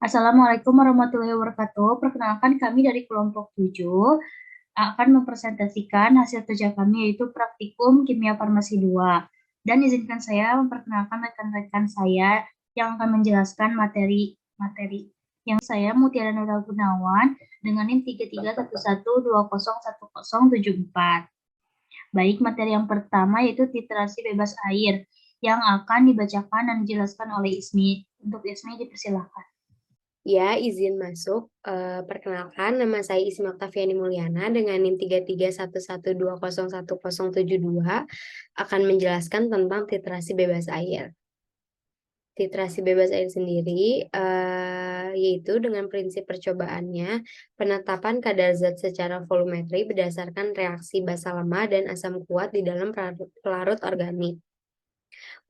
Assalamualaikum warahmatullahi wabarakatuh. Perkenalkan kami dari kelompok 7 akan mempresentasikan hasil kerja kami yaitu praktikum kimia farmasi 2. Dan izinkan saya memperkenalkan rekan-rekan saya yang akan menjelaskan materi-materi. Yang saya Mutiara Nurul Gunawan dengan NIM 3311201074. Baik, materi yang pertama yaitu titrasi bebas air yang akan dibacakan dan dijelaskan oleh Ismi. Untuk Ismi dipersilakan. Ya, izin masuk. Perkenalkan, nama saya Ismi Oktaviani Mulyana dengan NIM 3311201072 akan menjelaskan tentang titrasi bebas air. Titrasi bebas air sendiri yaitu dengan prinsip percobaannya penetapan kadar zat secara volumetri berdasarkan reaksi basa lemah dan asam kuat di dalam pelarut organik.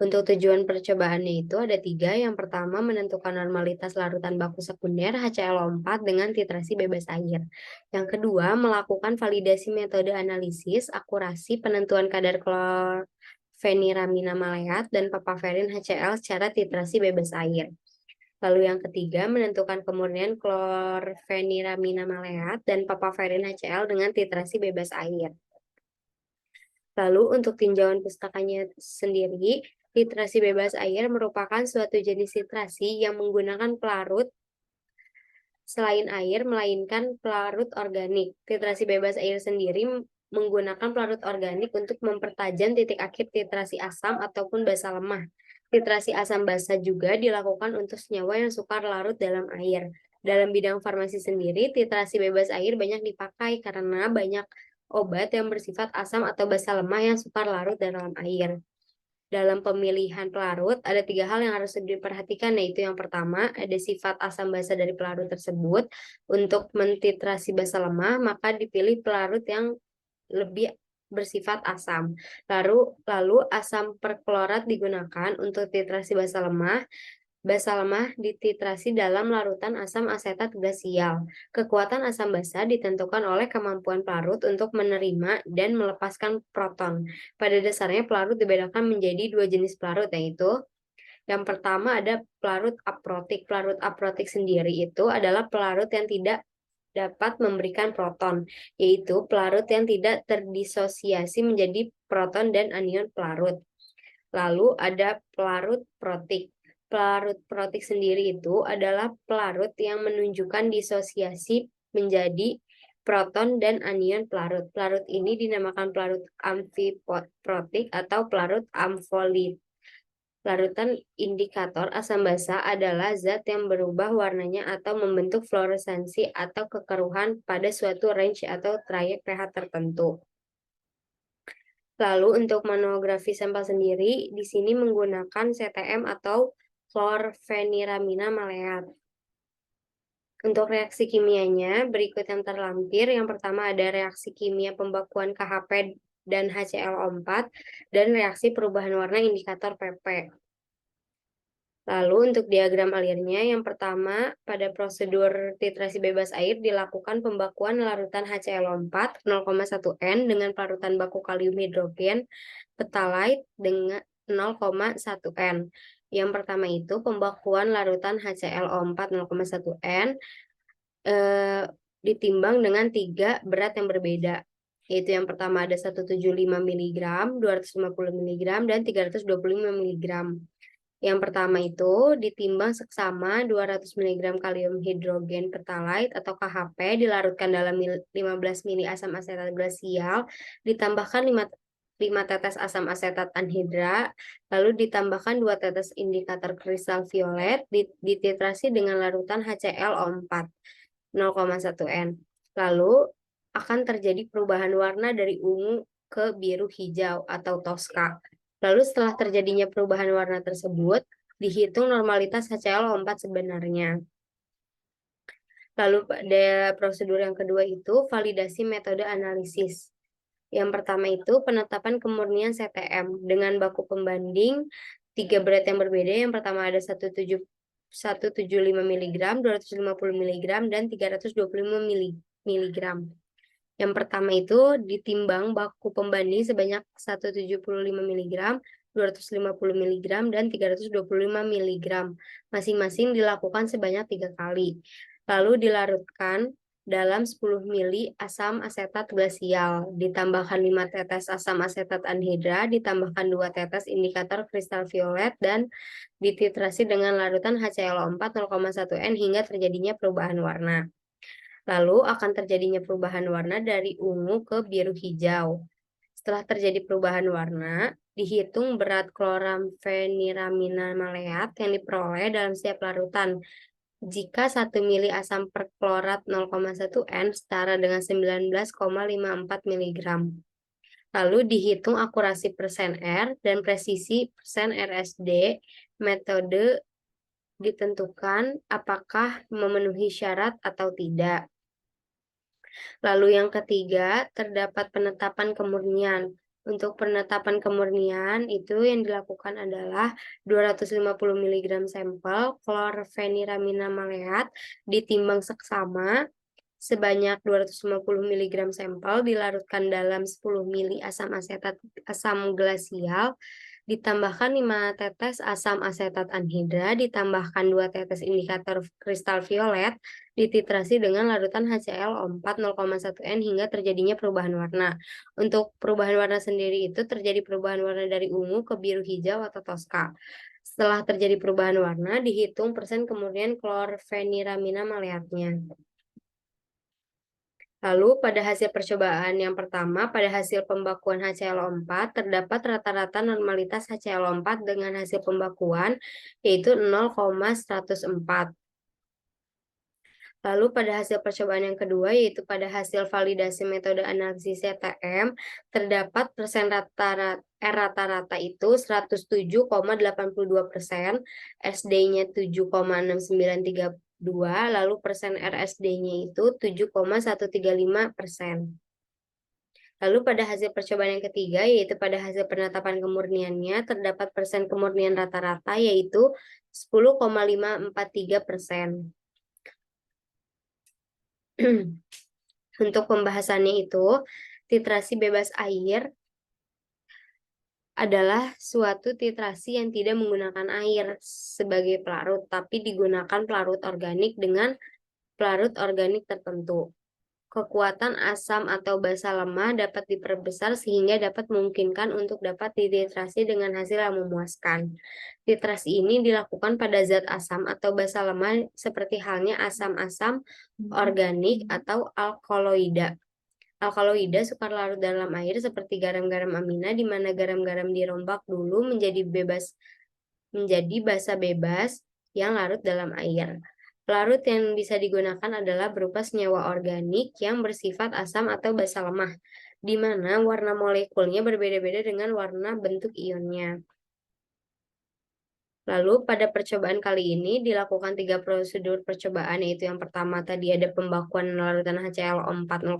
Untuk tujuan percobaannya itu ada tiga. Yang pertama, menentukan normalitas larutan baku sekunder HCl4 dengan titrasi bebas air. Yang kedua, melakukan validasi metode analisis, akurasi penentuan kadar klorfeniramina maleat dan papaverin HCl secara titrasi bebas air. Lalu yang ketiga, menentukan kemurnian klorfeniramina maleat dan papaverin HCl dengan titrasi bebas air. Lalu untuk tinjauan pustakanya sendiri, titrasi bebas air merupakan suatu jenis titrasi yang menggunakan pelarut selain air, melainkan pelarut organik. Titrasi bebas air sendiri menggunakan pelarut organik untuk mempertajam titik akhir titrasi asam ataupun basa lemah. Titrasi asam basa juga dilakukan untuk senyawa yang sukar larut dalam air. Dalam bidang farmasi sendiri, titrasi bebas air banyak dipakai karena banyak obat yang bersifat asam atau basa lemah yang sukar larut dalam air. Dalam pemilihan pelarut, ada tiga hal yang harus diperhatikan, yaitu yang pertama, ada sifat asam basa dari pelarut tersebut. Untuk mentitrasi basa lemah, maka dipilih pelarut yang lebih bersifat asam. Lalu asam perklorat digunakan untuk titrasi basa lemah. Basa lemah dititrasi dalam larutan asam asetat glasial. Kekuatan asam basa ditentukan oleh kemampuan pelarut untuk menerima dan melepaskan proton. Pada dasarnya pelarut dibedakan menjadi dua jenis pelarut, yaitu yang pertama ada pelarut aprotik. Pelarut aprotik sendiri itu adalah pelarut yang tidak dapat memberikan proton, yaitu pelarut yang tidak terdisosiasi menjadi proton dan anion pelarut. Lalu ada pelarut protik. Pelarut protik sendiri itu adalah pelarut yang menunjukkan disosiasi menjadi proton dan anion pelarut. Pelarut ini dinamakan pelarut amfiprotik atau pelarut amfolit. Larutan indikator asam basa adalah zat yang berubah warnanya atau membentuk fluoresensi atau kekeruhan pada suatu range atau trayek pH tertentu. Lalu untuk monografi sampel sendiri, di sini menggunakan CTM atau klorfeniramina maleat. Untuk reaksi kimianya, berikut yang terlampir. Yang pertama ada reaksi kimia pembakuan KHP dan HClO4 dan reaksi perubahan warna indikator PP. Lalu untuk diagram alirnya, yang pertama pada prosedur titrasi bebas air dilakukan pembakuan larutan HClO4 0,1 N dengan larutan baku kalium hidrogen petalite dengan 0,1 N. Yang pertama itu pembakuan larutan HClO4 0,1 N ditimbang dengan tiga berat yang berbeda. Yaitu yang pertama ada 175 mg, 250 mg, dan 325 mg. Yang pertama itu ditimbang seksama 200 mg kalium hidrogen pertalite atau KHP dilarutkan dalam 15 mili asam asetat glasial, ditambahkan 5 tetes asam asetat anhidra, lalu ditambahkan 2 tetes indikator kristal violet, dititrasi dengan larutan HClO4 0,1 N. Lalu akan terjadi perubahan warna dari ungu ke biru hijau atau toska. Lalu setelah terjadinya perubahan warna tersebut, dihitung normalitas HClO4 sebenarnya. Lalu pada prosedur yang kedua itu validasi metode analisis. Yang pertama itu penetapan kemurnian CTM dengan baku pembanding tiga berat yang berbeda. Yang pertama ada 175 mg, 250 mg, dan 325 mg. Yang pertama itu ditimbang baku pembanding sebanyak 175 mg, 250 mg, dan 325 mg. Masing-masing dilakukan sebanyak 3 kali. Lalu dilarutkan dalam 10 ml asam asetat glasial, ditambahkan 5 tetes asam asetat anhidra, ditambahkan 2 tetes indikator kristal violet, dan dititrasi dengan larutan HClO4 0,1 N hingga terjadinya perubahan warna. Lalu akan terjadinya perubahan warna dari ungu ke biru hijau. Setelah terjadi perubahan warna, dihitung berat kloramfeniramina maleat yang diperoleh dalam setiap larutan. Jika 1 mili asam perklorat 0,1 N setara dengan 19,54 mg. Lalu dihitung akurasi persen R dan presisi persen RSD. Metode ditentukan apakah memenuhi syarat atau tidak. Lalu yang ketiga, terdapat penetapan kemurnian. Untuk penetapan kemurnian itu yang dilakukan adalah 250 mg sampel klorfeniramina maleat ditimbang seksama sebanyak 250 mg sampel dilarutkan dalam 10 mili asam glasial, ditambahkan 5 tetes asam asetat anhidra, ditambahkan 2 tetes indikator kristal violet, dititrasi dengan larutan HClO4 0,1 N hingga terjadinya perubahan warna. Untuk perubahan warna sendiri itu terjadi perubahan warna dari ungu ke biru hijau atau toska. Setelah terjadi perubahan warna, dihitung persen kemurnian klorfeniramina maleatnya. Lalu pada hasil percobaan yang pertama, pada hasil pembakuan HClO4, terdapat rata-rata normalitas HClO4 dengan hasil pembakuan yaitu 0,104. Lalu pada hasil percobaan yang kedua, yaitu pada hasil validasi metode analisis CTM, terdapat persen rata-rata itu 107,82%, SD-nya 7,6932, lalu persen RSD-nya itu 7,135%. Lalu pada hasil percobaan yang ketiga, yaitu pada hasil penetapan kemurniannya, terdapat persen kemurnian rata-rata yaitu 10,543%. Untuk pembahasannya itu, titrasi bebas air adalah suatu titrasi yang tidak menggunakan air sebagai pelarut, tapi digunakan pelarut organik dengan pelarut organik tertentu. Kekuatan asam atau basa lemah dapat diperbesar sehingga dapat memungkinkan untuk dapat dititrasi dengan hasil yang memuaskan. Titrasi ini dilakukan pada zat asam atau basa lemah seperti halnya asam-asam organik atau alkaloida. Alkaloida sukar larut dalam air seperti garam-garam amina, di mana garam-garam dirombak dulu menjadi basa bebas yang larut dalam air. Pelarut yang bisa digunakan adalah berupa senyawa organik yang bersifat asam atau basa lemah, di mana warna molekulnya berbeda-beda dengan warna bentuk ionnya. Lalu pada percobaan kali ini dilakukan 3 prosedur percobaan, yaitu yang pertama tadi ada pembakuan larutan HClO4 0,1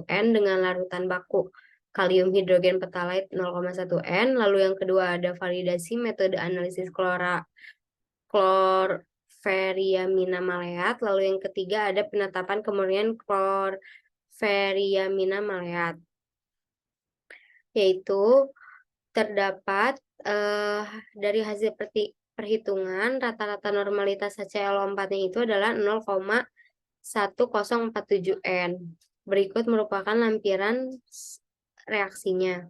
N dengan larutan baku kalium hidrogen petalite 0,1 N. Lalu yang kedua ada validasi metode analisis klorferiamina maleat. Lalu yang ketiga ada penetapan kemurnian klorferiamina maleat, yaitu terdapat dari hasil perhitungan rata-rata normalitas HClO4-nya itu adalah 0,1047 N. Berikut merupakan lampiran reaksinya.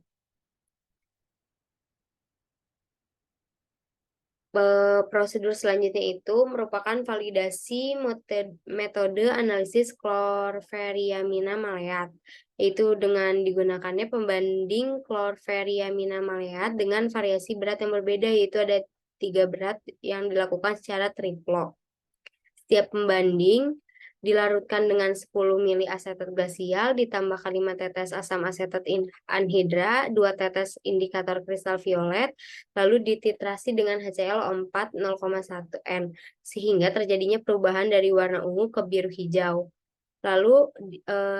Prosedur selanjutnya itu merupakan validasi metode analisis klorferiamina maleat, yaitu dengan digunakannya pembanding klorferiamina maleat dengan variasi berat yang berbeda, yaitu ada 3 berat yang dilakukan secara triplo. Setiap pembanding dilarutkan dengan 10 mili asetat glasial, ditambahkan 5 tetes asam asetat anhidra, 2 tetes indikator kristal violet, lalu dititrasi dengan HClO4 0,1 N, sehingga terjadinya perubahan dari warna ungu ke biru hijau. Lalu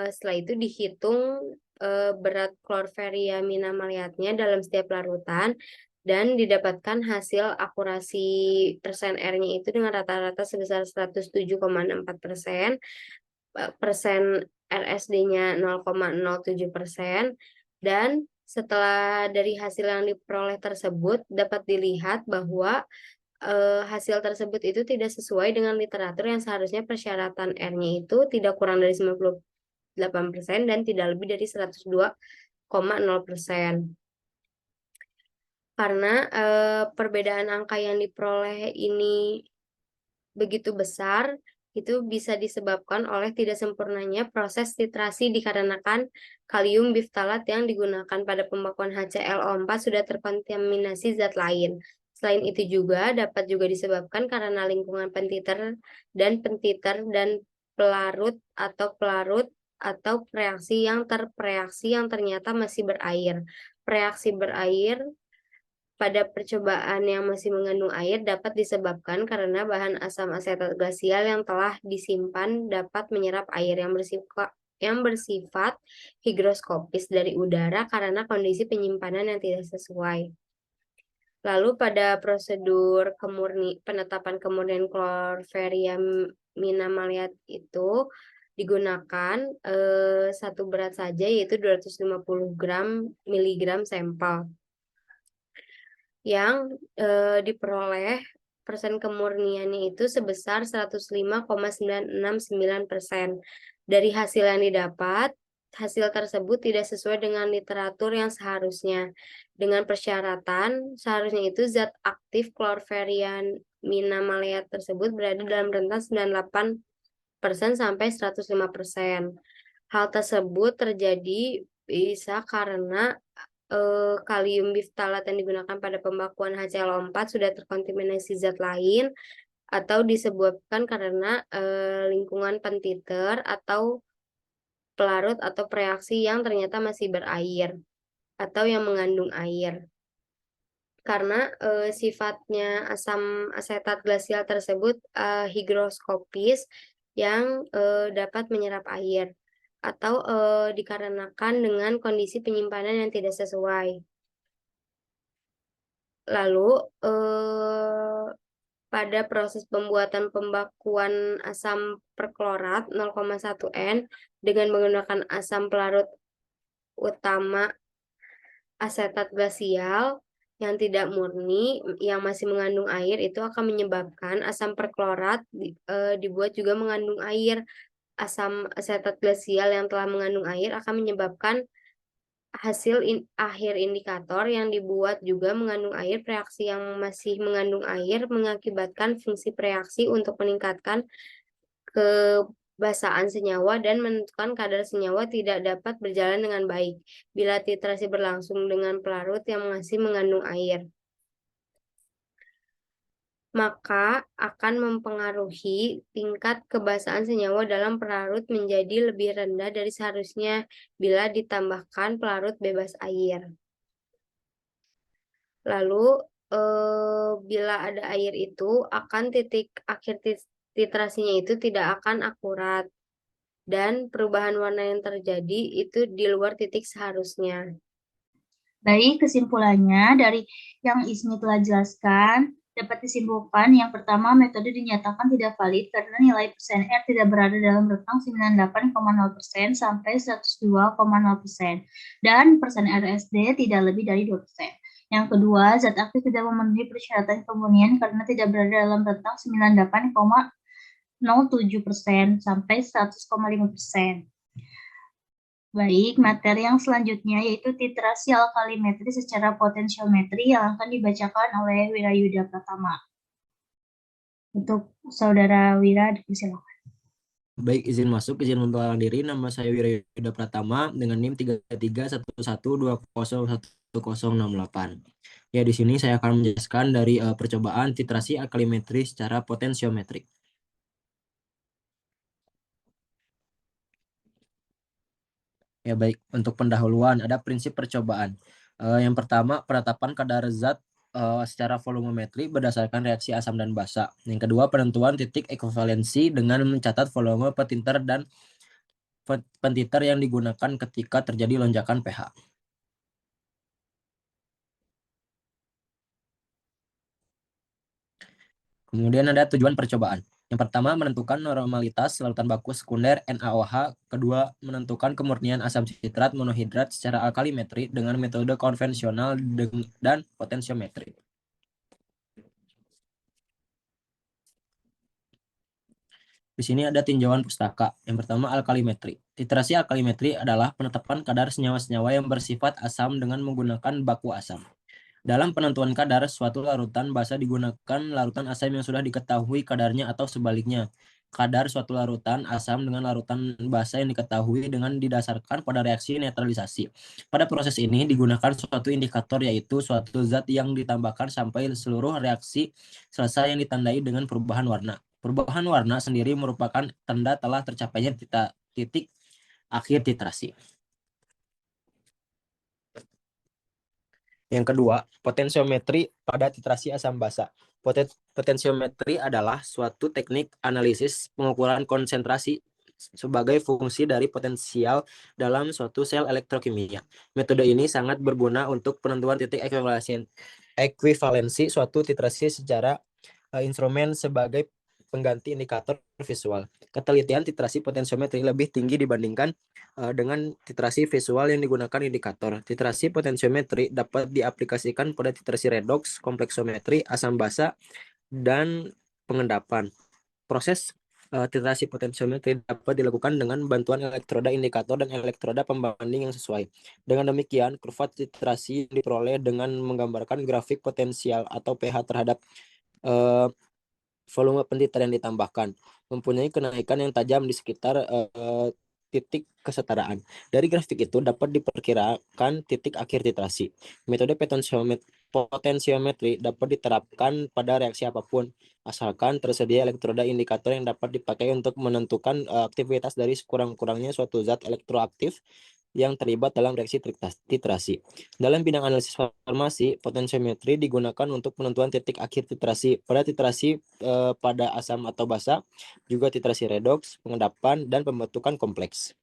setelah itu dihitung berat klorferiamina maleatnya dalam setiap larutan, dan didapatkan hasil akurasi persen R-nya itu dengan rata-rata sebesar 107,64%, persen RSD-nya 0,07%, dan Setelah dari hasil yang diperoleh tersebut, dapat dilihat bahwa hasil tersebut itu tidak sesuai dengan literatur yang seharusnya persyaratan R-nya itu tidak kurang dari 98% dan tidak lebih dari 102,0%. Karena perbedaan angka yang diperoleh ini begitu besar, itu bisa disebabkan oleh tidak sempurnanya proses titrasi dikarenakan kalium biftalat yang digunakan pada pembakuan HClO4 sudah terkontaminasi zat lain. Selain itu juga dapat juga disebabkan karena lingkungan pentiter dan pelarut atau preaksi yang ternyata masih berair. Preaksi berair pada percobaan yang masih mengandung air dapat disebabkan karena bahan asam asetat glasial yang telah disimpan dapat menyerap air yang bersifat higroskopis dari udara karena kondisi penyimpanan yang tidak sesuai. Lalu pada prosedur penetapan kemurnian klorferia minamaliat itu digunakan satu berat saja yaitu 250 miligram sampel yang diperoleh persen kemurniannya itu sebesar 105,969%. Dari hasil yang didapat, hasil tersebut tidak sesuai dengan literatur yang seharusnya. Dengan persyaratan, seharusnya itu zat aktif klorverian minamaleat tersebut berada dalam rentang 98% sampai 105%. Hal tersebut terjadi bisa karena kalium biftalat yang digunakan pada pembakuan HClO4 sudah terkontaminasi zat lain atau disebabkan karena lingkungan pentiter atau pelarut atau preaksi yang ternyata masih berair atau yang mengandung air. Karena sifatnya asam asetat glasial tersebut higroskopis yang dapat menyerap air atau dikarenakan dengan kondisi penyimpanan yang tidak sesuai. Lalu pada proses pembuatan pembakuan asam perklorat 0,1 N dengan menggunakan asam pelarut utama asetat glasial yang tidak murni yang masih mengandung air itu akan menyebabkan asam perklorat dibuat juga mengandung air. Asam asetat glasial yang telah mengandung air akan menyebabkan akhir indikator yang dibuat juga mengandung air. Reaksi yang masih mengandung air mengakibatkan fungsi reaksi untuk meningkatkan kebasaan senyawa dan menentukan kadar senyawa tidak dapat berjalan dengan baik bila titrasi berlangsung dengan pelarut yang masih mengandung air, maka akan mempengaruhi tingkat kebasaan senyawa dalam pelarut menjadi lebih rendah dari seharusnya bila ditambahkan pelarut bebas air. Lalu bila ada air itu akan titik akhir titrasinya itu tidak akan akurat dan perubahan warna yang terjadi itu di luar titik seharusnya. Baik, kesimpulannya dari yang Ismi telah jelaskan, dapat disimpulkan yang pertama, metode dinyatakan tidak valid karena nilai persen R tidak berada dalam rentang 98,0% sampai 102,0% dan persen RSD tidak lebih dari 2%. Yang kedua, zat aktif tidak memenuhi persyaratan kemurnian karena tidak berada dalam rentang 98,07% sampai 100,5%. Baik, materi yang selanjutnya yaitu titrasi alkalimetri secara potensiometri yang akan dibacakan oleh Wirayuda Pratama. Untuk Saudara Wira, silakan. Baik, izin masuk, izin memperkenalkan diri. Nama saya Wirayuda Pratama dengan NIM 3311201068. Ya, di sini saya akan menjelaskan dari percobaan titrasi alkalimetri secara potensiometrik. Ya, baik, untuk pendahuluan ada prinsip percobaan. Yang pertama, penetapan kadar zat secara volumemetri berdasarkan reaksi asam dan basa. Yang kedua, penentuan titik ekuivalensi dengan mencatat volume pentiter dan pentiter yang digunakan ketika terjadi lonjakan pH. Kemudian ada tujuan percobaan. Yang pertama, menentukan normalitas larutan baku sekunder NaOH. Kedua, menentukan kemurnian asam sitrat monohidrat secara alkalimetri dengan metode konvensional dan potensiometri. Di sini ada tinjauan pustaka. Yang pertama, alkalimetri. Titrasi alkalimetri adalah penetapan kadar senyawa-senyawa yang bersifat asam dengan menggunakan baku asam. Dalam penentuan kadar suatu larutan basa digunakan larutan asam yang sudah diketahui kadarnya atau sebaliknya. Kadar suatu larutan asam dengan larutan basa yang diketahui dengan didasarkan pada reaksi neutralisasi. Pada proses ini digunakan suatu indikator yaitu suatu zat yang ditambahkan sampai seluruh reaksi selesai yang ditandai dengan perubahan warna. Perubahan warna sendiri merupakan tanda telah tercapainya titik akhir titrasi. Yang kedua, potensiometri pada titrasi asam basa. Potensiometri adalah suatu teknik analisis pengukuran konsentrasi sebagai fungsi dari potensial dalam suatu sel elektrokimia. Metode ini sangat berguna untuk penentuan titik ekuivalensi suatu titrasi secara instrumen sebagai pengganti indikator visual. Ketelitian titrasi potensiometri lebih tinggi dibandingkan dengan titrasi visual yang digunakan indikator. Titrasi potensiometri dapat diaplikasikan pada titrasi redoks, kompleksometri, asam basa, dan pengendapan. Proses titrasi potensiometri dapat dilakukan dengan bantuan elektroda indikator dan elektroda pembanding yang sesuai. Dengan demikian, kurva titrasi diperoleh dengan menggambarkan grafik potensial atau pH terhadap volume pentiter yang ditambahkan, mempunyai kenaikan yang tajam di sekitar titik kesetaraan. Dari grafik itu dapat diperkirakan titik akhir titrasi. Metode potensiometri dapat diterapkan pada reaksi apapun, asalkan tersedia elektroda indikator yang dapat dipakai untuk menentukan aktivitas dari sekurang-kurangnya suatu zat elektroaktif yang terlibat dalam reaksi titrasi. Dalam bidang analisis farmasi, potensiometri digunakan untuk penentuan titik akhir titrasi. Pada titrasi pada asam atau basa, juga titrasi redoks, pengendapan, dan pembentukan kompleks.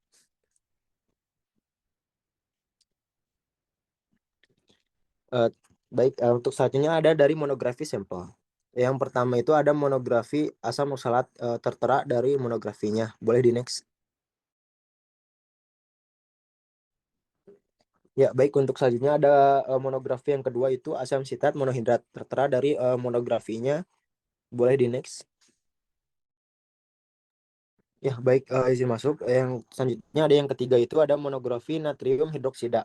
Untuk selanjutnya ada dari monografi sampel. Yang pertama itu ada monografi asam oksalat tertera dari monografinya. Boleh di next. Ya, baik, untuk selanjutnya ada monografi yang kedua itu asam sitrat monohidrat tertera dari monografinya. Boleh di next. Ya, baik, izin masuk. Yang selanjutnya ada yang ketiga itu ada monografi natrium hidroksida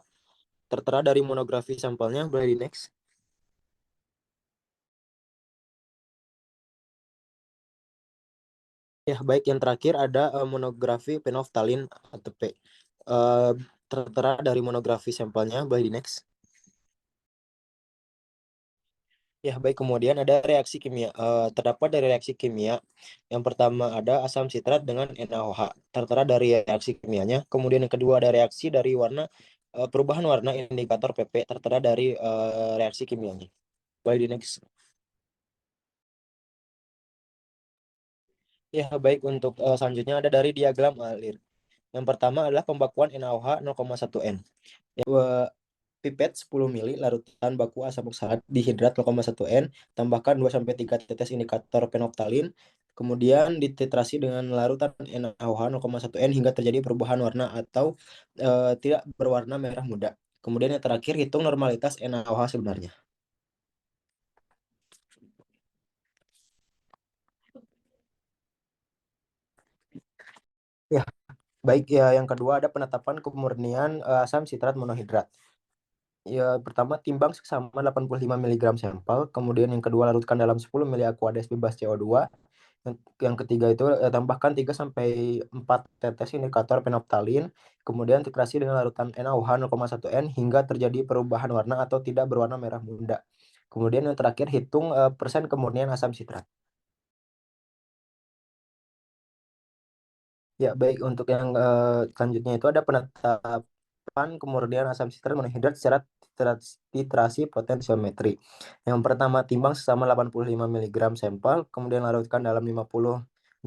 tertera dari monografi sampelnya. Boleh di next. Ya, baik, yang terakhir ada monografi penoftalin ATP tertera dari monografi sampelnya. Boleh di next. Ya, baik, kemudian ada reaksi kimia. Terdapat dari reaksi kimia. Yang pertama ada asam sitrat dengan NaOH. Tertera dari reaksi kimianya. Kemudian yang kedua ada reaksi dari warna, perubahan warna indikator PP. Tertera dari reaksi kimianya. Boleh di next. Ya, baik, untuk selanjutnya ada dari diagram alir. Yang pertama adalah pembakuan NaOH 0,1 N. Pipet 10 ml larutan baku asam oksalat dihidrat 0,1 N, tambahkan 2-3 tetes indikator penoftalin, kemudian dititrasi dengan larutan NaOH 0,1 N hingga terjadi perubahan warna atau tidak berwarna merah muda. Kemudian yang terakhir, hitung normalitas NaOH sebenarnya. Ya, baik, ya, yang kedua ada penetapan kemurnian asam sitrat monohidrat. Ya, pertama timbang seksama 85 mg sampel, kemudian yang kedua larutkan dalam 10 ml Aquades bebas CO2. Yang ketiga itu tambahkan 3-4 tetes indikator penoftalin, kemudian titrasi dengan larutan NaOH 0,1 N hingga terjadi perubahan warna atau tidak berwarna merah muda. Kemudian yang terakhir, hitung persen kemurnian asam sitrat. Ya, baik, untuk yang selanjutnya itu ada penetapan kemurnian asam sitrat monohidrat secara titrasi potensiometri. Yang pertama, timbang sesama 85 mg sampel, kemudian larutkan dalam 50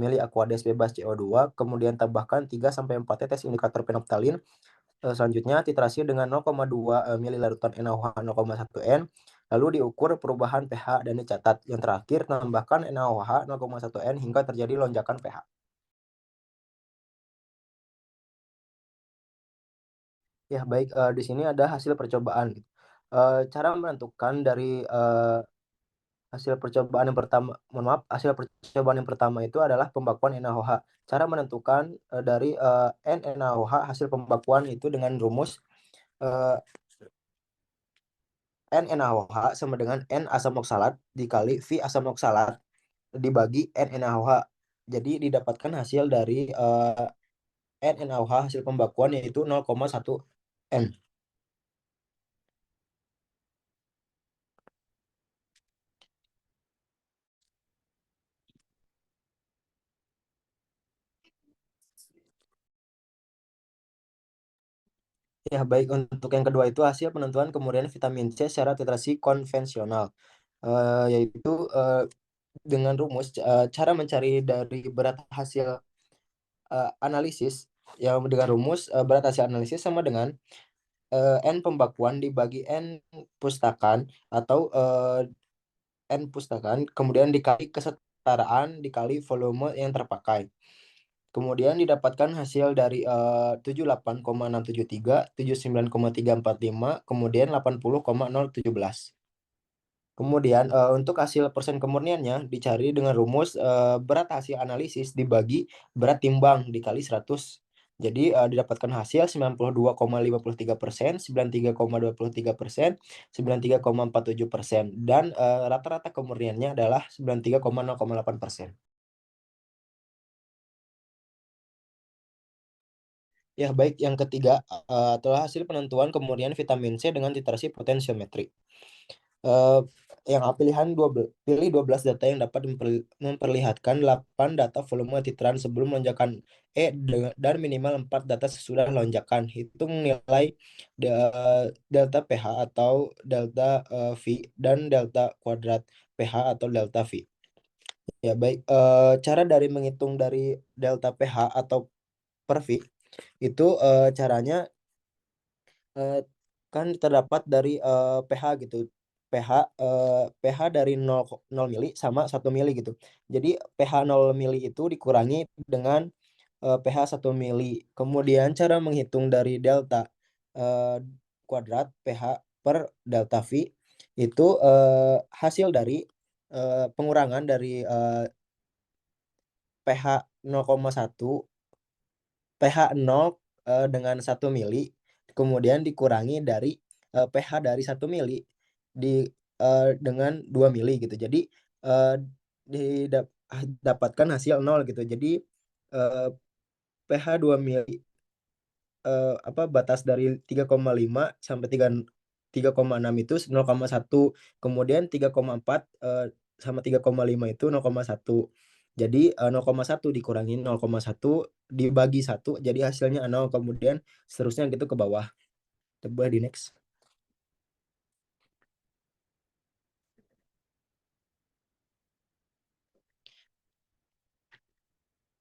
ml Aquades bebas CO2, kemudian tambahkan 3-4 tetes indikator penoftalin. Selanjutnya titrasi dengan 0,2 ml larutan NaOH 0,1 N, Lalu diukur perubahan pH dan dicatat. Yang terakhir, tambahkan NaOH 0,1 N hingga terjadi lonjakan pH. Ya, baik, di sini ada hasil percobaan. Cara menentukan dari hasil percobaan yang pertama, mohon maaf, hasil percobaan yang pertama itu adalah pembakuan NaOH. Cara menentukan dari NaOH hasil pembakuan itu dengan rumus NaOH sama dengan N asam oksalat dikali V asam oksalat dibagi NaOH. Jadi didapatkan hasil dari NaOH hasil pembakuan yaitu 0,1 N. Ya, baik, untuk yang kedua itu hasil penentuan kemurnian vitamin C secara titrasi konvensional. Yaitu dengan rumus cara mencari dari berat hasil analisis yang dengan rumus berat hasil analisis sama dengan N pembakuan dibagi N pustakan atau N pustakan kemudian dikali kesetaraan dikali volume yang terpakai. Kemudian didapatkan hasil dari 78,673, 79,345, kemudian 80,017. Kemudian untuk hasil persen kemurniannya dicari dengan rumus berat hasil analisis dibagi berat timbang dikali 100. Jadi didapatkan hasil 92,53%, 93,23%, 93,47%, dan rata-rata kemurniannya adalah 93,0,8%. Ya, baik, yang ketiga adalah hasil penentuan kemurnian vitamin C dengan titrasi potensiometri. Yang pilih 12 data yang dapat memperlihatkan 8 data volume titran sebelum lonjakan dan minimal 4 data sesudah lonjakan. Hitung nilai delta pH atau delta V dan delta kuadrat pH atau delta V. Ya, baik, cara dari menghitung dari delta pH atau per V itu caranya kan terdapat dari pH gitu. pH dari 0 mili sama 1 mili gitu. Jadi pH 0 mili itu dikurangi dengan pH 1 mili. Kemudian cara menghitung dari delta kuadrat pH per delta V itu hasil dari pengurangan dari pH 0,1 pH 0 dengan 1 mili, kemudian dikurangi dari pH dari 1 mili dengan 2 mili gitu. Jadi dapatkan hasil 0 gitu. Jadi pH 2 mili batas dari 3,5 sampai 3,6 itu 0,1, kemudian 3,4 sama 3,5 itu 0,1. Jadi 0,1 dikurangi 0,1 dibagi 1 jadi hasilnya 0, kemudian seterusnya gitu ke bawah. Coba di next.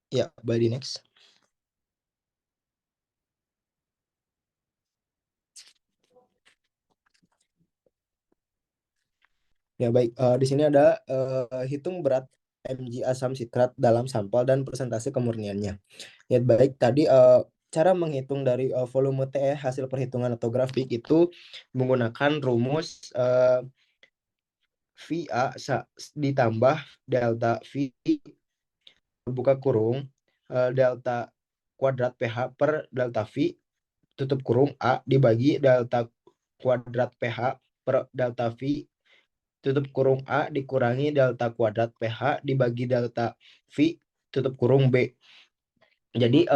Ya, by di next. Ya, baik, di sini ada hitung berat mg asam sitrat dalam sampel dan persentase kemurniannya. Ya, baik, tadi cara menghitung dari volume TE hasil perhitungan atau grafik itu menggunakan rumus VA ditambah delta V buka kurung delta kuadrat pH per delta V tutup kurung A dibagi delta kuadrat pH per delta V tutup kurung A dikurangi delta kuadrat pH dibagi delta V tutup kurung B. Jadi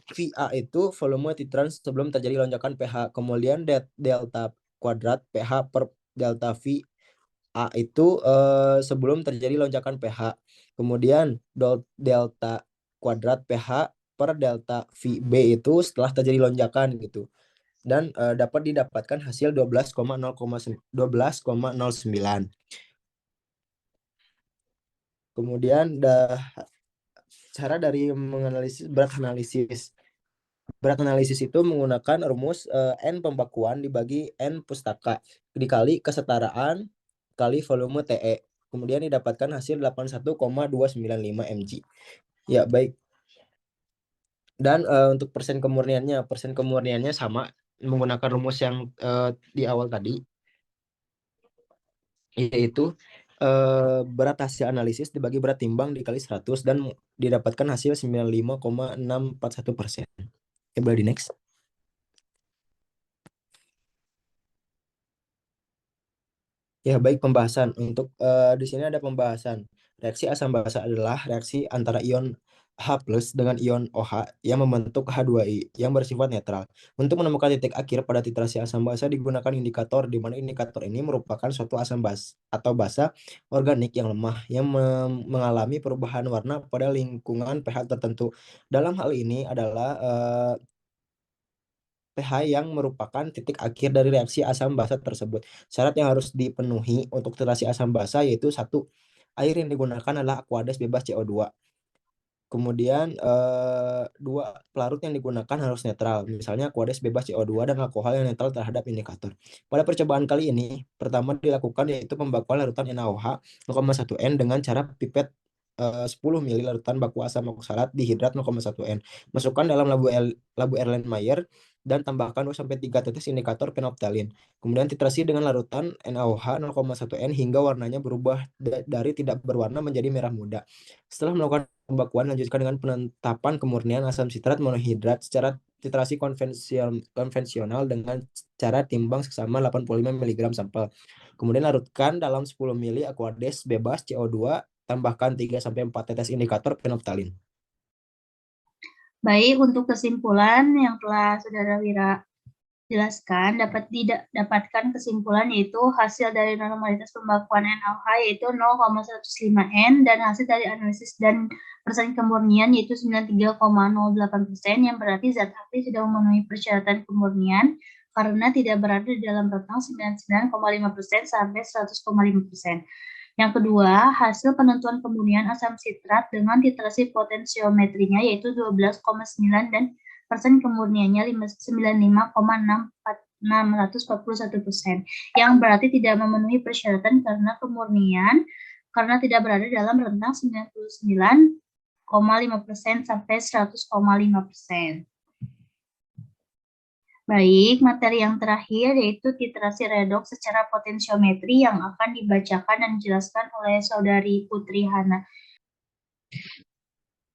VA itu volume titran sebelum terjadi lonjakan pH. Kemudian delta kuadrat pH per delta V A itu sebelum terjadi lonjakan pH. Kemudian delta kuadrat pH per delta VB itu setelah terjadi lonjakan gitu. Dan dapat didapatkan hasil 12,09. Kemudian cara dari menganalisis berat analisis. Berat analisis itu menggunakan rumus N pembakuan dibagi N pustaka dikali kesetaraan kali volume TE. Kemudian didapatkan hasil 81,295 mg. Ya, baik. Dan untuk persen kemurniannya sama menggunakan rumus yang di awal tadi, yaitu berat hasil analisis dibagi berat timbang dikali 100 dan didapatkan hasil 95,641%. Ya, boleh di next. Ya, baik, pembahasan. Untuk di sini ada pembahasan. Reaksi asam basa adalah reaksi antara ion H+ dengan ion OH yang membentuk H2I yang bersifat netral. Untuk menemukan titik akhir pada titrasi asam basa digunakan indikator, di mana indikator ini merupakan suatu asam basa atau basa organik yang lemah yang mengalami perubahan warna pada lingkungan pH tertentu. Dalam hal ini adalah pH yang merupakan titik akhir dari reaksi asam basa tersebut. Syarat yang harus dipenuhi untuk titrasi asam basa yaitu 1. Air yang digunakan adalah Aquades bebas CO2. Kemudian 2. Pelarut yang digunakan harus netral. Misalnya Aquades bebas CO2 dan alkohol yang netral terhadap indikator. Pada percobaan kali ini, pertama dilakukan yaitu pembakuan larutan NaOH 0,1 N dengan cara pipet 10 ml larutan baku asam oksalat dihidrat 0,1 N. Masukkan dalam labu Erlenmeyer dan tambahkan 2-3 tetes indikator phenolphthalein. Kemudian titrasi dengan larutan NaOH 0,1 N hingga warnanya berubah dari tidak berwarna menjadi merah muda. Setelah melakukan pembakuan, lanjutkan dengan penetapan kemurnian asam sitrat monohidrat secara titrasi konvensional dengan cara timbang seksama 85 mg sampel. Kemudian larutkan dalam 10 ml Aquades bebas CO2, tambahkan 3-4 tetes indikator phenolphthalein. Baik, untuk kesimpulan yang telah Saudara Wira jelaskan, dapat didapatkan kesimpulan yaitu hasil dari normalitas pembakuan NaOH yaitu 0,105 N dan hasil dari analisis dan persen kemurnian yaitu 93,08%, yang berarti zat aktif sudah memenuhi persyaratan kemurnian karena tidak berada di dalam rentang 99,5% sampai 100,5%. Yang kedua, hasil penentuan kemurnian asam sitrat dengan titrasi potensiometrinya yaitu 12,9 dan persen kemurniannya 95,641%, yang berarti tidak memenuhi persyaratan karena tidak berada dalam rentang 99,5% sampai 100,5%. Baik, materi yang terakhir yaitu titrasi redoks secara potensiometri yang akan dibacakan dan dijelaskan oleh Saudari Putri Hana.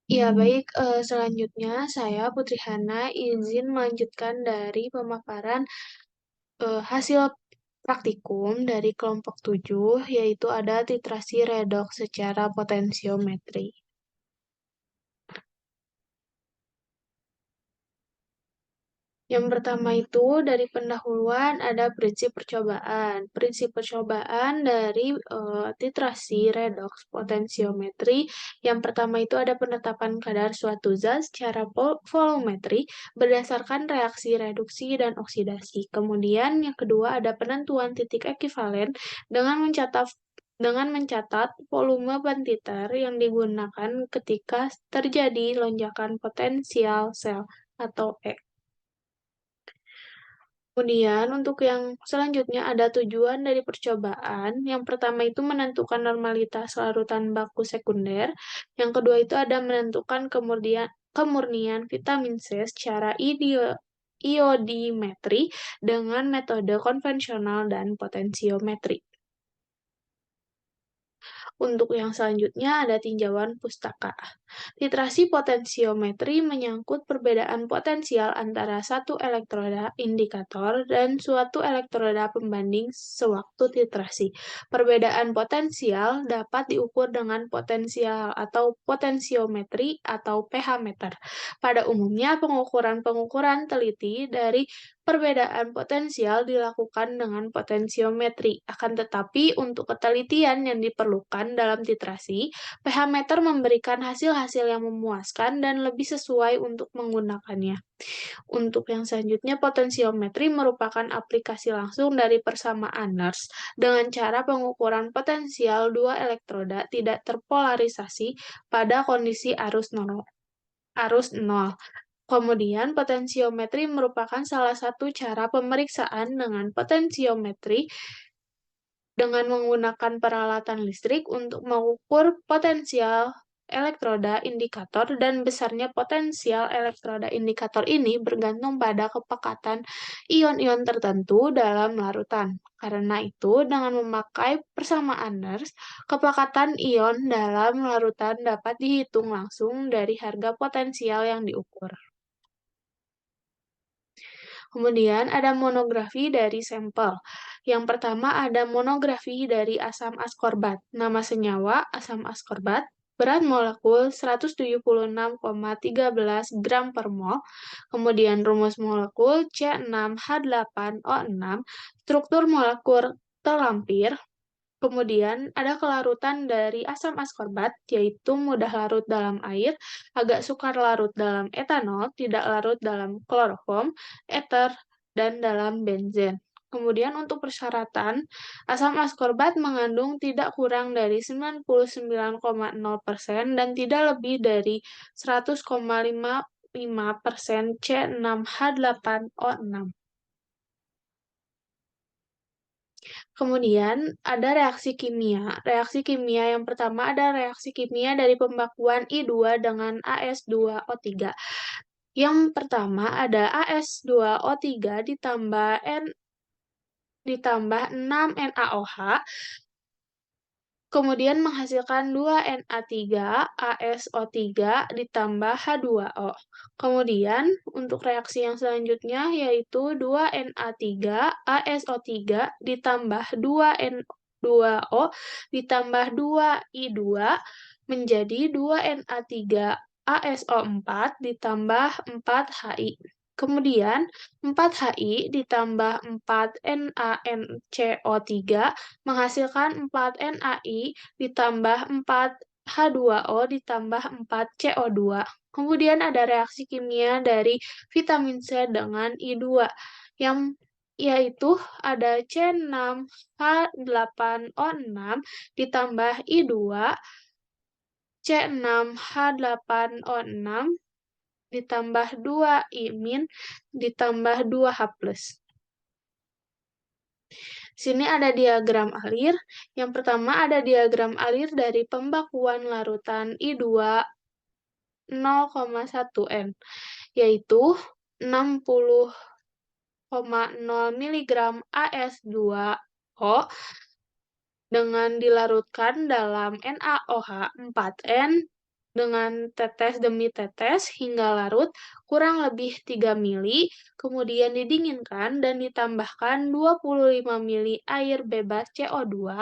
Ya, baik. Selanjutnya saya Putri Hana izin melanjutkan dari pemaparan hasil praktikum dari kelompok 7, yaitu ada titrasi redoks secara potensiometri. Yang pertama itu dari pendahuluan ada prinsip percobaan. Prinsip percobaan dari titrasi redoks potensiometri. Yang pertama itu ada penetapan kadar suatu zat secara volumetri berdasarkan reaksi reduksi dan oksidasi. Kemudian yang kedua ada penentuan titik ekivalen dengan mencatat volume pentiter yang digunakan ketika terjadi lonjakan potensial sel atau E. Kemudian untuk yang selanjutnya ada tujuan dari percobaan. Yang pertama itu menentukan normalitas larutan baku sekunder. Yang kedua itu ada menentukan kemurnian vitamin C secara iodimetri dengan metode konvensional dan potensiometri. Untuk yang selanjutnya ada tinjauan pustaka. Titrasi potensiometri menyangkut perbedaan potensial antara satu elektroda indikator dan suatu elektroda pembanding sewaktu titrasi. Perbedaan potensial dapat diukur dengan potensial atau potensiometri atau pH meter. Pada umumnya pengukuran-pengukuran teliti dari perbedaan potensial dilakukan dengan potensiometri. Akan tetapi untuk ketelitian yang diperlukan dalam titrasi, pH meter memberikan hasil-hasil yang memuaskan dan lebih sesuai untuk menggunakannya. Untuk yang selanjutnya, potensiometri merupakan aplikasi langsung dari persamaan Nernst dengan cara pengukuran potensial dua elektroda tidak terpolarisasi pada kondisi arus nol. Kemudian, potensiometri merupakan salah satu cara pemeriksaan dengan potensiometri dengan menggunakan peralatan listrik untuk mengukur potensial elektroda indikator, dan besarnya potensial elektroda indikator ini bergantung pada kepekatan ion-ion tertentu dalam larutan. Karena itu, dengan memakai persamaan Nernst, kepekatan ion dalam larutan dapat dihitung langsung dari harga potensial yang diukur. Kemudian ada monografi dari sampel. Yang pertama ada monografi dari asam askorbat. Nama senyawa asam askorbat, berat molekul 176,13 gram per mol. Kemudian rumus molekul C6H8O6, struktur molekul terlampir. Kemudian ada kelarutan dari asam askorbat, yaitu mudah larut dalam air, agak sukar larut dalam etanol, tidak larut dalam kloroform, eter, dan dalam benzen. Kemudian untuk persyaratan, asam askorbat mengandung tidak kurang dari 99,0% dan tidak lebih dari 100,55% C6H8O6. Kemudian ada reaksi kimia. Reaksi kimia yang pertama ada reaksi kimia dari pembakuan I2 dengan AS2O3. Yang pertama ada AS2O3 ditambah 6 NaOH, kemudian menghasilkan 2 Na3 ASO3 ditambah H2O. Kemudian untuk reaksi yang selanjutnya yaitu 2 Na3 ASO3 ditambah 2 N2O ditambah 2 I2 menjadi 2 Na3 ASO4 ditambah 4 Hi. Kemudian 4Hi ditambah 4 NaNCO3 menghasilkan 4 Nai ditambah 4 H2O ditambah 4 CO2. Kemudian ada reaksi kimia dari vitamin C dengan I2, yaitu ada C6H8O6 ditambah I2, C6H8O6 ditambah 2 I- ditambah 2 H+. Sini ada diagram alir. Yang pertama ada diagram alir dari pembakuan larutan I2 0,1 N, yaitu 60,0 mg AS2O dengan dilarutkan dalam NaOH 4N dengan tetes demi tetes hingga larut kurang lebih 3 mili, kemudian didinginkan dan ditambahkan 25 mili air bebas CO2,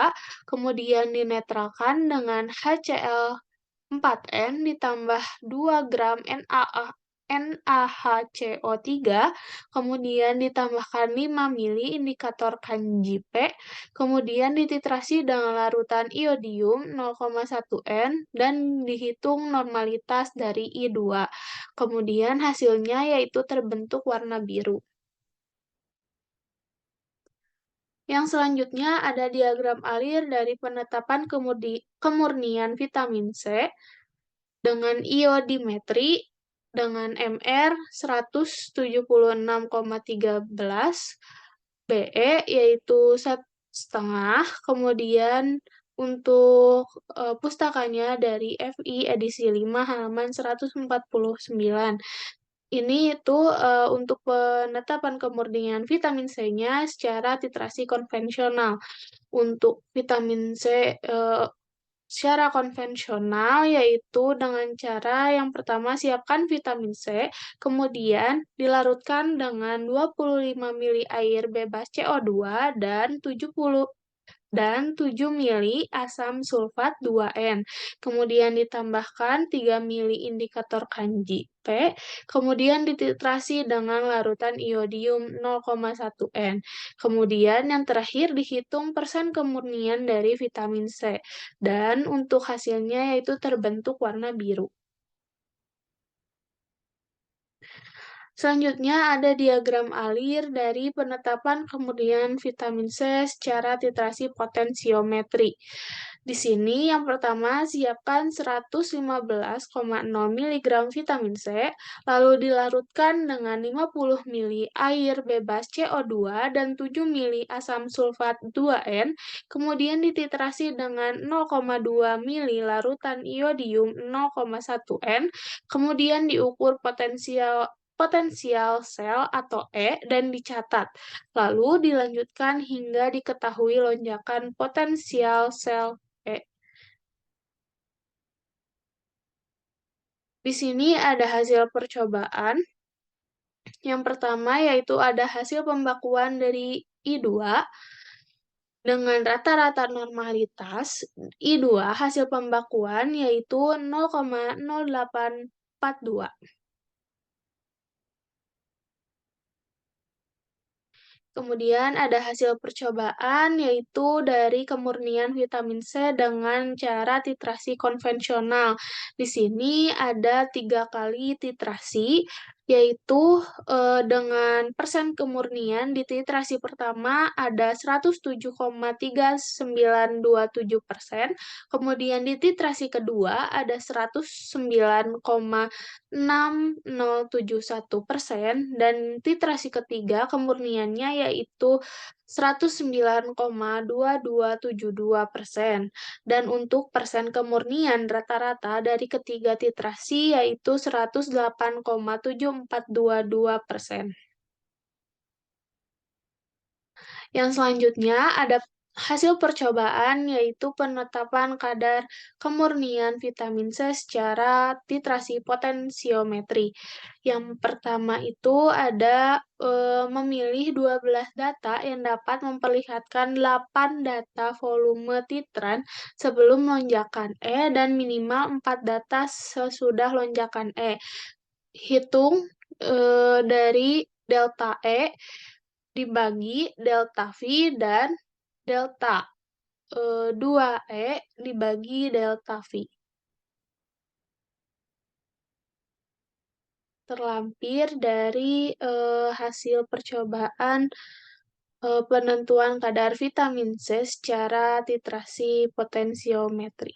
kemudian dinetralkan dengan HCl 4N ditambah 2 gram NaHCO3, kemudian ditambahkan 5 mili indikator kanji P, kemudian dititrasi dengan larutan iodium 0,1 N, dan dihitung normalitas dari I2. Kemudian hasilnya yaitu terbentuk warna biru. Yang selanjutnya ada diagram alir dari penetapan kemurnian vitamin C dengan iodimetri dengan MR 176,13 BE yaitu 1,5. Kemudian untuk pustakanya dari FI edisi 5 halaman 149. Ini itu untuk penetapan kemurnian vitamin C-nya secara titrasi konvensional. Untuk vitamin C secara konvensional yaitu dengan cara yang pertama siapkan vitamin C, kemudian dilarutkan dengan 25 mili air bebas CO2 dan 7 mili asam sulfat 2N. Kemudian ditambahkan 3 mili indikator kanji P, kemudian dititrasi dengan larutan iodium 0,1 N. Kemudian yang terakhir dihitung persen kemurnian dari vitamin C, dan untuk hasilnya yaitu terbentuk warna biru. Selanjutnya ada diagram alir dari penetapan kemurnian vitamin C secara titrasi potensiometri. Di sini yang pertama siapkan 115,0 mg vitamin C, lalu dilarutkan dengan 50 ml air bebas CO2 dan 7 ml asam sulfat 2N, kemudian dititrasi dengan 0,2 ml larutan iodium 0,1 N, kemudian diukur potensial sel atau E dan dicatat. Lalu dilanjutkan hingga diketahui lonjakan potensial sel E. Di sini ada hasil percobaan. Yang pertama yaitu ada hasil pembakuan dari I2 dengan rata-rata normalitas. I2 hasil pembakuan yaitu 0,0842. Kemudian ada hasil percobaan yaitu dari kemurnian vitamin C dengan cara titrasi konvensional. Di sini ada 3 kali titrasi, yaitu dengan persen kemurnian di titrasi pertama ada 107,3927%, kemudian di titrasi kedua ada 109,6071%, dan titrasi ketiga kemurniannya yaitu 109,2272%. Dan untuk persen kemurnian rata-rata dari ketiga titrasi yaitu 108,7422%. Yang selanjutnya ada hasil percobaan yaitu penetapan kadar kemurnian vitamin C secara titrasi potensiometri. Yang pertama itu ada memilih 12 data yang dapat memperlihatkan 8 data volume titran sebelum lonjakan E dan minimal 4 data sesudah lonjakan E. Hitung dari delta E dibagi delta V dan delta 2E dibagi delta V. Terlampir dari hasil percobaan penentuan kadar vitamin C secara titrasi potensiometri.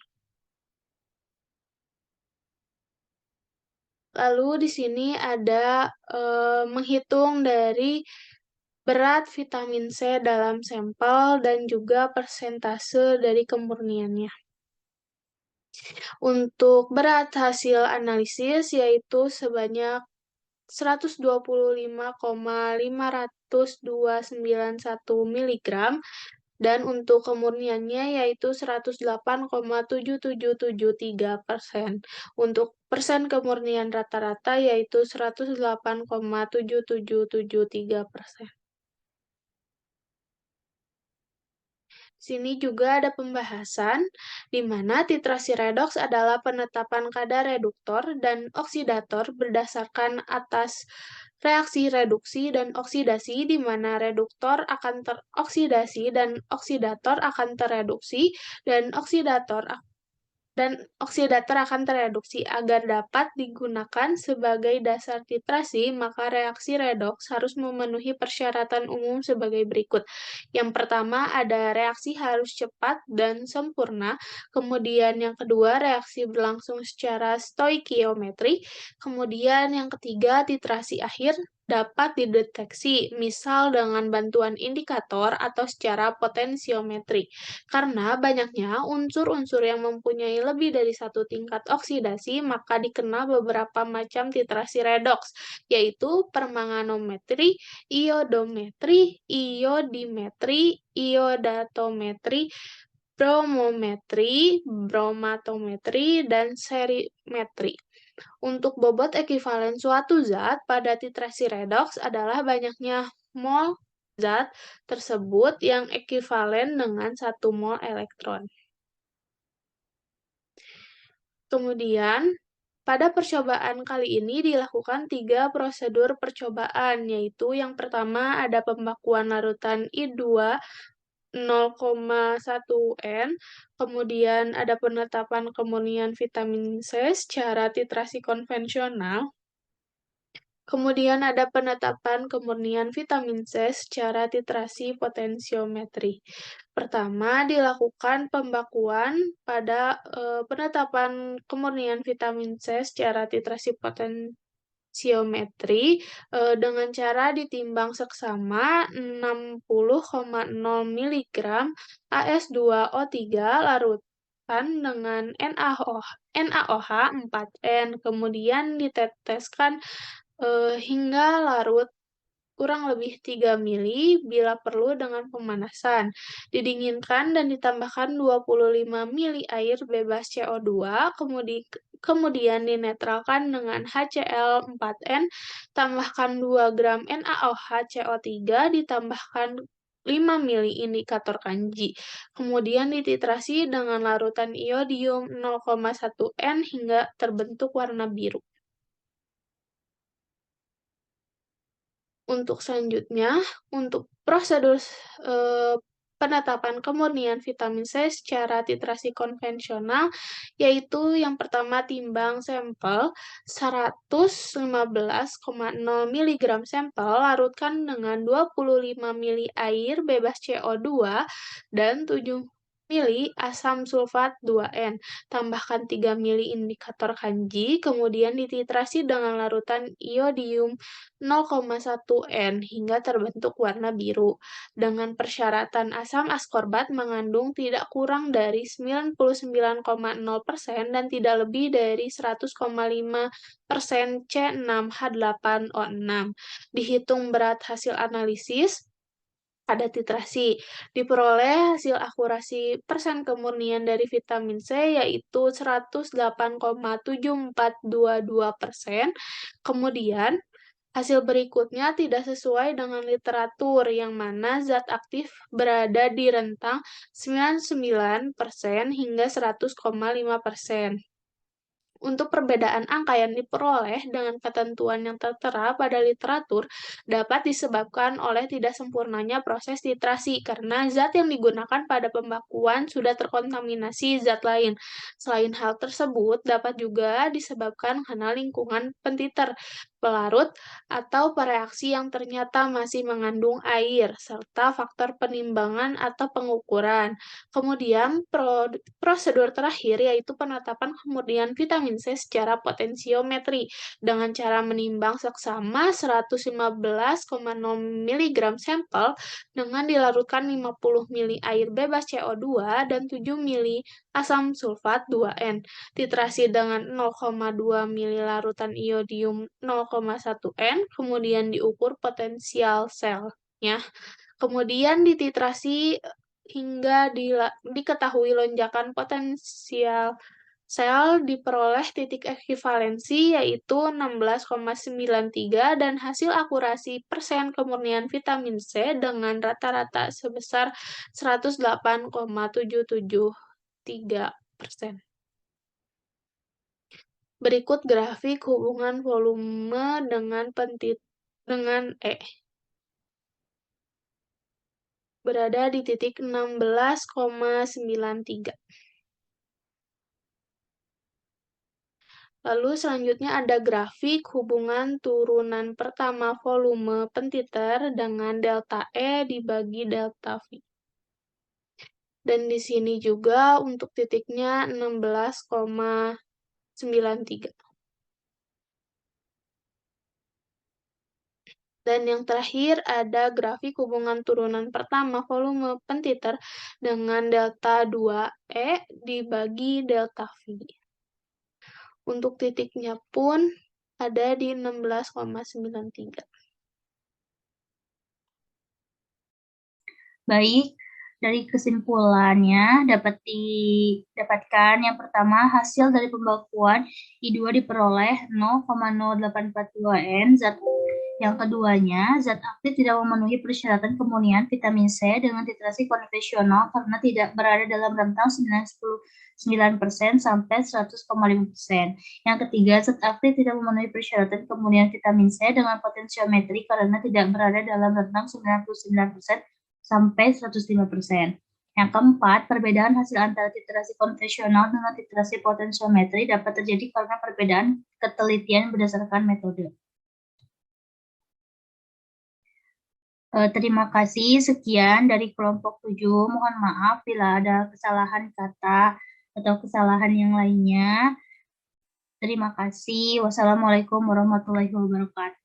Lalu di sini ada menghitung dari berat vitamin C dalam sampel dan juga persentase dari kemurniannya. Untuk berat hasil analisis yaitu sebanyak 125,50291 mg, dan untuk kemurniannya yaitu 108,7773%. Untuk persen kemurnian rata-rata yaitu 108,7773%. Sini juga ada pembahasan di mana titrasi redoks adalah penetapan kadar reduktor dan oksidator berdasarkan atas reaksi reduksi dan oksidasi, di mana reduktor akan teroksidasi dan oksidator akan tereduksi, dan oksidator akan tereduksi. Agar dapat digunakan sebagai dasar titrasi, maka reaksi redoks harus memenuhi persyaratan umum sebagai berikut. Yang pertama, ada reaksi harus cepat dan sempurna. Kemudian yang kedua, reaksi berlangsung secara stoikiometri. Kemudian yang ketiga, titrasi akhir dapat dideteksi, misal dengan bantuan indikator atau secara potensiometri. Karena banyaknya unsur-unsur yang mempunyai lebih dari satu tingkat oksidasi, maka dikenal beberapa macam titrasi redoks, yaitu permanganometri, iodometri, iodimetri, iodatometri, bromometri, bromatometri, dan serimetri. Untuk bobot ekivalen suatu zat pada titrasi redoks adalah banyaknya mol zat tersebut yang ekivalen dengan 1 mol elektron. Kemudian, pada percobaan kali ini dilakukan 3 prosedur percobaan, yaitu yang pertama ada pembakuan larutan I2 0,1 N, kemudian ada penetapan kemurnian vitamin C secara titrasi konvensional, kemudian ada penetapan kemurnian vitamin C secara titrasi potensiometri. Pertama, dilakukan pembakuan pada penetapan kemurnian vitamin C secara titrasi potensiometri dengan cara ditimbang seksama 60,0 mg AS2O3 larutan dengan NaOH 4N, kemudian diteteskan hingga larut kurang lebih 3 mili bila perlu dengan pemanasan. Didinginkan dan ditambahkan 25 mili air bebas CO2, kemudian dinetralkan dengan HCl4N, tambahkan 2 gram NaOH CO3, ditambahkan 5 mili indikator kanji. Kemudian dititrasi dengan larutan iodium 0,1 N hingga terbentuk warna biru. Untuk selanjutnya, untuk prosedur penetapan kemurnian vitamin C secara titrasi konvensional, yaitu yang pertama timbang sampel 115,0 mg sampel, larutkan dengan 25 mili air bebas CO2 dan 7 mili asam sulfat 2N. Tambahkan 3 mili indikator kanji, kemudian dititrasi dengan larutan iodium 0,1 N hingga terbentuk warna biru. Dengan persyaratan asam askorbat mengandung tidak kurang dari 99,0% dan tidak lebih dari 100,5% C6H8O6. Dihitung berat hasil analisis, ada titrasi. Diperoleh hasil akurasi persen kemurnian dari vitamin C yaitu 108,7422%. Kemudian, hasil berikutnya tidak sesuai dengan literatur yang mana zat aktif berada di rentang 99% hingga 100,5%. Untuk perbedaan angka yang diperoleh dengan ketentuan yang tertera pada literatur dapat disebabkan oleh tidak sempurnanya proses titrasi karena zat yang digunakan pada pembakuan sudah terkontaminasi zat lain. Selain hal tersebut, dapat juga disebabkan karena lingkungan pentiter, pelarut, atau pereaksi yang ternyata masih mengandung air, serta faktor penimbangan atau pengukuran. Kemudian, prosedur terakhir yaitu penetapan kemurnian vitamin C secara potensiometri dengan cara menimbang seksama 115,0 mg sampel dengan dilarutkan 50 mili air bebas CO2 dan 7 mili asam sulfat 2N. Titrasi dengan 0,2 mili larutan iodium 0,1 N, kemudian diukur potensial selnya. Kemudian dititrasi hingga diketahui lonjakan potensial sel, diperoleh titik ekivalensi yaitu 16,93 dan hasil akurasi persen kemurnian vitamin C dengan rata-rata sebesar 108,773%. Berikut grafik hubungan volume dengan berada di titik 16,93. Lalu selanjutnya ada grafik hubungan turunan pertama volume pentiter dengan delta E dibagi delta V. Dan di sini juga untuk titiknya 16,93. Dan yang terakhir ada grafik hubungan turunan pertama volume pentiter dengan delta 2E dibagi delta V. Untuk titiknya pun ada di 16,93. Baik, dari kesimpulannya dapat didapatkan yang pertama hasil dari pembakuan I2 diperoleh 0,0842 N, yang keduanya, zat aktif tidak memenuhi persyaratan kemurnian vitamin C dengan titrasi konvensional karena tidak berada dalam rentang 99% sampai 100,5%. Yang ketiga, zat aktif tidak memenuhi persyaratan kemurnian vitamin C dengan potensiometri karena tidak berada dalam rentang 99% sampai 105%. Yang keempat, perbedaan hasil antara titrasi konvensional dengan titrasi potensiometri dapat terjadi karena perbedaan ketelitian berdasarkan metode. Terima kasih. Sekian dari kelompok 7. Mohon maaf bila ada kesalahan kata atau kesalahan yang lainnya. Terima kasih. Wassalamualaikum warahmatullahi wabarakatuh.